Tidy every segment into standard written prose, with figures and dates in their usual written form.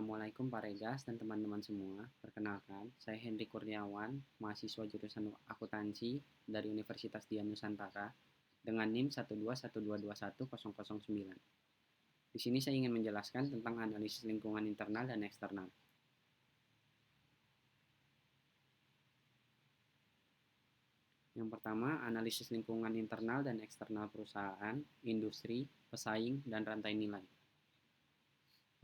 Assalamualaikum Pak Regas dan teman-teman semua. Perkenalkan, saya Henry Kurniawan, mahasiswa jurusan akuntansi dari Universitas Dian Nusantara dengan NIM 121221009. Di sini saya ingin menjelaskan tentang analisis lingkungan internal dan eksternal. Yang pertama, analisis lingkungan internal dan eksternal perusahaan, industri, pesaing, dan rantai nilai.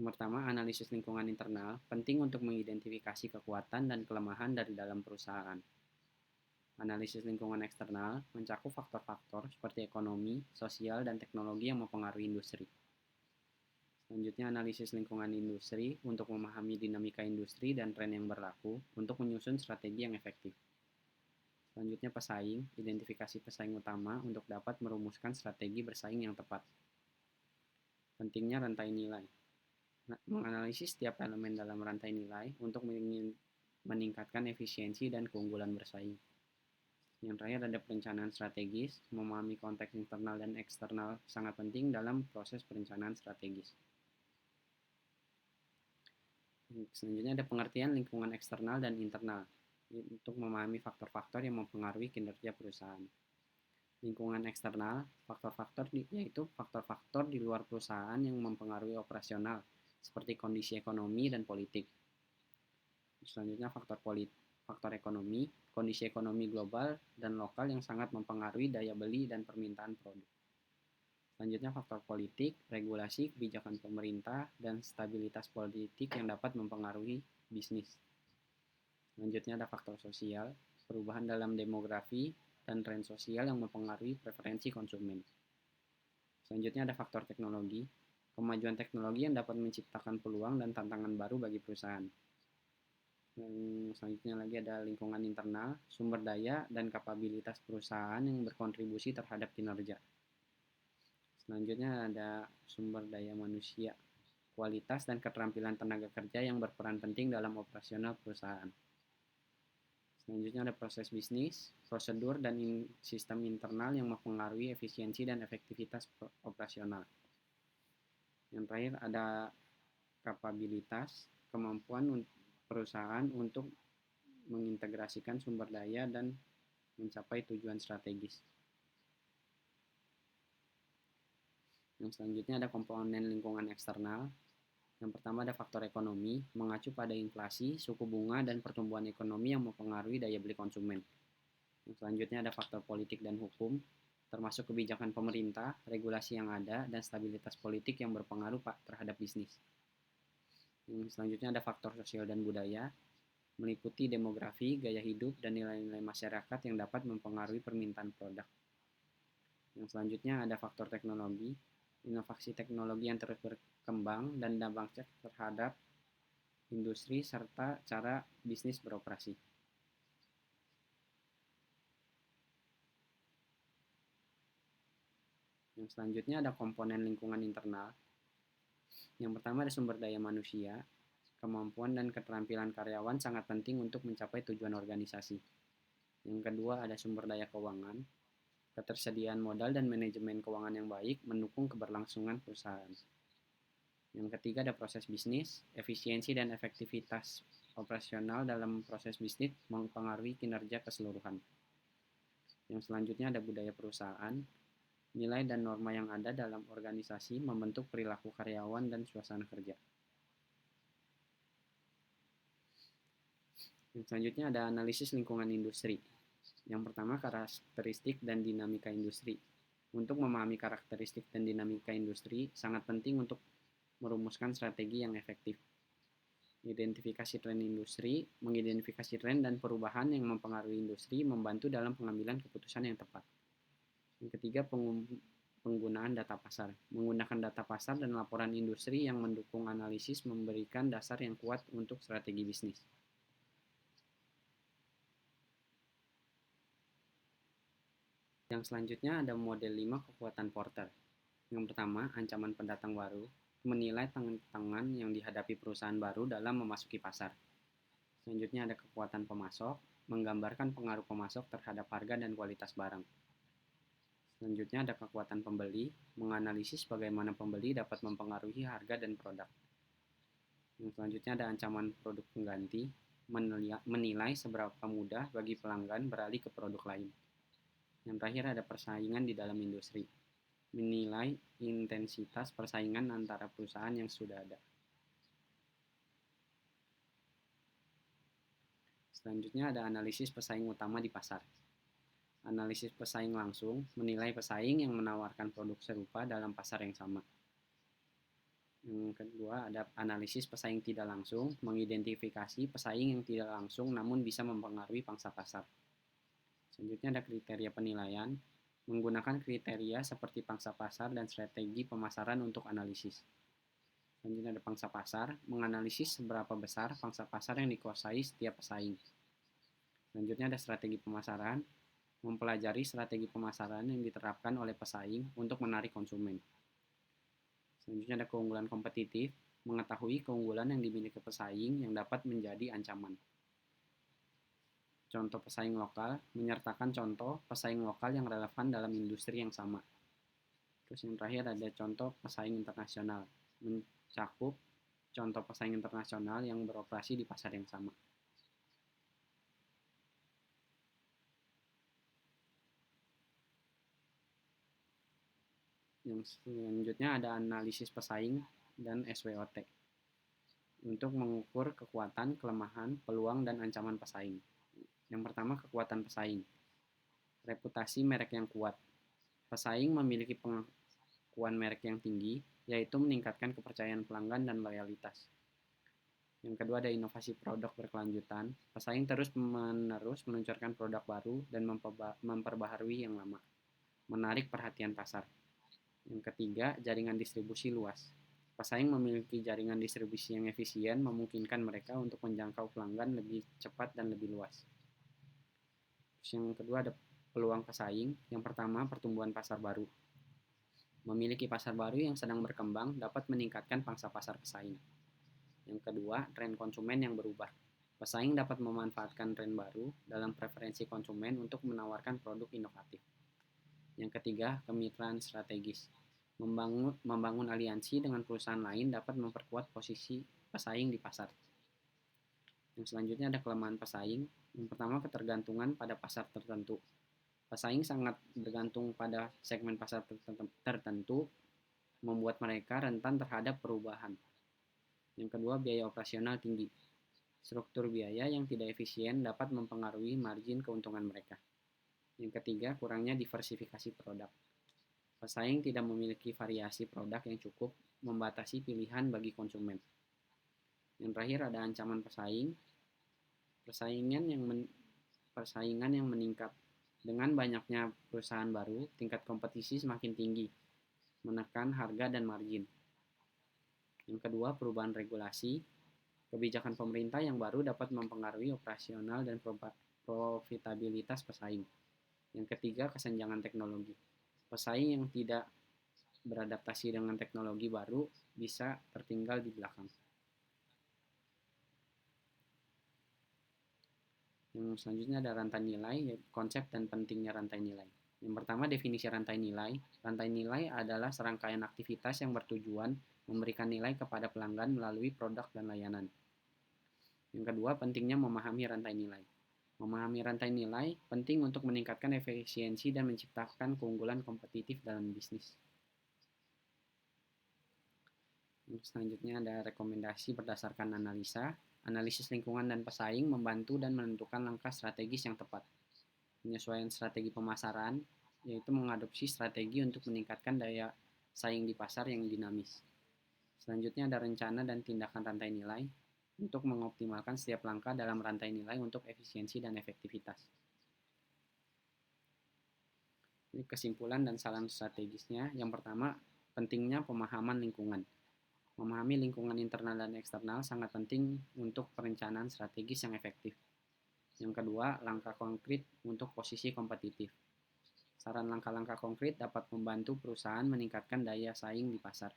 Yang pertama, analisis lingkungan internal penting untuk mengidentifikasi kekuatan dan kelemahan dari dalam perusahaan. Analisis lingkungan eksternal mencakup faktor-faktor seperti ekonomi, sosial, dan teknologi yang mempengaruhi industri. Selanjutnya, analisis lingkungan industri untuk memahami dinamika industri dan tren yang berlaku untuk menyusun strategi yang efektif. Selanjutnya, pesaing, identifikasi pesaing utama untuk dapat merumuskan strategi bersaing yang tepat. Pentingnya rantai nilai. Menganalisis setiap elemen dalam rantai nilai untuk meningkatkan efisiensi dan keunggulan bersaing. Yang terakhir ada perencanaan strategis, memahami konteks internal dan eksternal sangat penting dalam proses perencanaan strategis. Selanjutnya ada pengertian lingkungan eksternal dan internal untuk memahami faktor-faktor yang mempengaruhi kinerja perusahaan. Lingkungan eksternal, faktor-faktor yaitu faktor-faktor di luar perusahaan yang mempengaruhi operasional, seperti kondisi ekonomi dan politik. Selanjutnya faktor ekonomi, kondisi ekonomi global dan lokal yang sangat mempengaruhi daya beli dan permintaan produk. Selanjutnya faktor politik, regulasi, kebijakan pemerintah, dan stabilitas politik yang dapat mempengaruhi bisnis. Selanjutnya ada faktor sosial, perubahan dalam demografi dan tren sosial yang mempengaruhi preferensi konsumen. Selanjutnya ada faktor teknologi, kemajuan teknologi yang dapat menciptakan peluang dan tantangan baru bagi perusahaan. Dan selanjutnya lagi ada lingkungan internal, sumber daya dan kapabilitas perusahaan yang berkontribusi terhadap kinerja. Selanjutnya ada sumber daya manusia, kualitas dan keterampilan tenaga kerja yang berperan penting dalam operasional perusahaan. Selanjutnya ada proses bisnis, prosedur, dan sistem internal yang mempengaruhi efisiensi dan efektivitas operasional. Yang terakhir ada kapabilitas, kemampuan perusahaan untuk mengintegrasikan sumber daya dan mencapai tujuan strategis. Yang selanjutnya ada komponen lingkungan eksternal. Yang pertama ada faktor ekonomi, mengacu pada inflasi, suku bunga, dan pertumbuhan ekonomi yang mempengaruhi daya beli konsumen. Yang selanjutnya ada faktor politik dan hukum, termasuk kebijakan pemerintah, regulasi yang ada, dan stabilitas politik yang berpengaruh terhadap bisnis. Yang selanjutnya ada faktor sosial dan budaya, meliputi demografi, gaya hidup, dan nilai-nilai masyarakat yang dapat mempengaruhi permintaan produk. Yang selanjutnya ada faktor teknologi, inovasi teknologi yang terus berkembang dan dampaknya terhadap industri serta cara bisnis beroperasi. Yang selanjutnya ada komponen lingkungan internal. Yang pertama ada sumber daya manusia, kemampuan dan keterampilan karyawan sangat penting untuk mencapai tujuan organisasi. Yang kedua ada sumber daya keuangan, ketersediaan modal dan manajemen keuangan yang baik mendukung keberlangsungan perusahaan. Yang ketiga ada proses bisnis, efisiensi dan efektivitas operasional dalam proses bisnis mempengaruhi kinerja keseluruhan. Yang selanjutnya ada budaya perusahaan, nilai dan norma yang ada dalam organisasi membentuk perilaku karyawan dan suasana kerja. Yang selanjutnya ada analisis lingkungan industri. Yang pertama, karakteristik dan dinamika industri. Untuk memahami karakteristik dan dinamika industri, sangat penting untuk merumuskan strategi yang efektif. Identifikasi tren industri, mengidentifikasi tren dan perubahan yang mempengaruhi industri, membantu dalam pengambilan keputusan yang tepat. Yang ketiga, penggunaan data pasar. Menggunakan data pasar dan laporan industri yang mendukung analisis memberikan dasar yang kuat untuk strategi bisnis. Yang selanjutnya ada model 5 kekuatan Porter. Yang pertama, ancaman pendatang baru, menilai tantangan yang dihadapi perusahaan baru dalam memasuki pasar. Selanjutnya ada kekuatan pemasok, menggambarkan pengaruh pemasok terhadap harga dan kualitas barang. Selanjutnya ada kekuatan pembeli, menganalisis bagaimana pembeli dapat mempengaruhi harga dan produk. Yang selanjutnya ada ancaman produk pengganti, menilai seberapa mudah bagi pelanggan beralih ke produk lain. Yang terakhir ada persaingan di dalam industri, menilai intensitas persaingan antara perusahaan yang sudah ada. Selanjutnya ada analisis pesaing utama di pasar. Analisis pesaing langsung, menilai pesaing yang menawarkan produk serupa dalam pasar yang sama. Yang kedua ada analisis pesaing tidak langsung, mengidentifikasi pesaing yang tidak langsung namun bisa mempengaruhi pangsa pasar. Selanjutnya ada kriteria penilaian, menggunakan kriteria seperti pangsa pasar dan strategi pemasaran untuk analisis. Selanjutnya ada pangsa pasar, menganalisis seberapa besar pangsa pasar yang dikuasai setiap pesaing. Selanjutnya ada strategi pemasaran, mempelajari strategi pemasaran yang diterapkan oleh pesaing untuk menarik konsumen. Selanjutnya ada keunggulan kompetitif, mengetahui keunggulan yang dimiliki pesaing yang dapat menjadi ancaman. Contoh pesaing lokal, menyertakan contoh pesaing lokal yang relevan dalam industri yang sama. Terus yang terakhir ada contoh pesaing internasional, mencakup contoh pesaing internasional yang beroperasi di pasar yang sama. Yang selanjutnya ada analisis pesaing dan SWOT untuk mengukur kekuatan, kelemahan, peluang, dan ancaman pesaing. Yang pertama, kekuatan pesaing. Reputasi merek yang kuat. Pesaing memiliki pengakuan merek yang tinggi, yaitu meningkatkan kepercayaan pelanggan dan loyalitas. Yang kedua ada inovasi produk berkelanjutan. Pesaing terus-menerus meluncurkan produk baru dan memperbaharui yang lama. Menarik perhatian pasar. Yang ketiga, jaringan distribusi luas. Pesaing memiliki jaringan distribusi yang efisien, memungkinkan mereka untuk menjangkau pelanggan lebih cepat dan lebih luas. Terus yang kedua ada peluang pesaing. Yang pertama, pertumbuhan pasar baru. Memiliki pasar baru yang sedang berkembang dapat meningkatkan pangsa pasar pesaing. Yang kedua, tren konsumen yang berubah. Pesaing dapat memanfaatkan tren baru dalam preferensi konsumen untuk menawarkan produk inovatif. Yang ketiga, kemitraan strategis. Membangun aliansi dengan perusahaan lain dapat memperkuat posisi pesaing di pasar. Yang selanjutnya ada kelemahan pesaing. Yang pertama, ketergantungan pada pasar tertentu. Pesaing sangat bergantung pada segmen pasar tertentu, membuat mereka rentan terhadap perubahan. Yang kedua, biaya operasional tinggi. Struktur biaya yang tidak efisien dapat mempengaruhi margin keuntungan mereka. Yang ketiga, kurangnya diversifikasi produk. Pesaing tidak memiliki variasi produk yang cukup membatasi pilihan bagi konsumen. Yang terakhir ada ancaman pesaing. Persaingan yang meningkat. Dengan banyaknya perusahaan baru, tingkat kompetisi semakin tinggi, menekan harga dan margin. Yang kedua, perubahan regulasi. Kebijakan pemerintah yang baru dapat mempengaruhi operasional dan profitabilitas pesaing. Yang ketiga, kesenjangan teknologi. Pesaing yang tidak beradaptasi dengan teknologi baru bisa tertinggal di belakang. Yang selanjutnya ada rantai nilai, konsep dan pentingnya rantai nilai. Yang pertama, definisi rantai nilai. Rantai nilai adalah serangkaian aktivitas yang bertujuan memberikan nilai kepada pelanggan melalui produk dan layanan. Yang kedua, pentingnya memahami rantai nilai. Memahami rantai nilai penting untuk meningkatkan efisiensi dan menciptakan keunggulan kompetitif dalam bisnis. Selanjutnya ada rekomendasi berdasarkan analisa. Analisis lingkungan dan pesaing membantu dan menentukan langkah strategis yang tepat. Penyesuaian strategi pemasaran, yaitu mengadopsi strategi untuk meningkatkan daya saing di pasar yang dinamis. Selanjutnya ada rencana dan tindakan rantai nilai untuk mengoptimalkan setiap langkah dalam rantai nilai untuk efisiensi dan efektivitas. Ini kesimpulan dan saran strategisnya. Yang pertama, pentingnya pemahaman lingkungan. Memahami lingkungan internal dan eksternal sangat penting untuk perencanaan strategis yang efektif. Yang kedua, langkah konkret untuk posisi kompetitif. Saran langkah-langkah konkret dapat membantu perusahaan meningkatkan daya saing di pasar.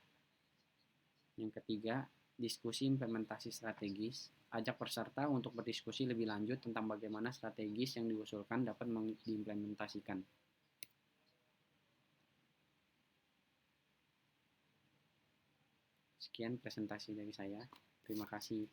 Yang ketiga, diskusi implementasi strategis. Ajak peserta untuk berdiskusi lebih lanjut tentang bagaimana strategis yang diusulkan dapat diimplementasikan. Sekian presentasi dari saya. Terima kasih.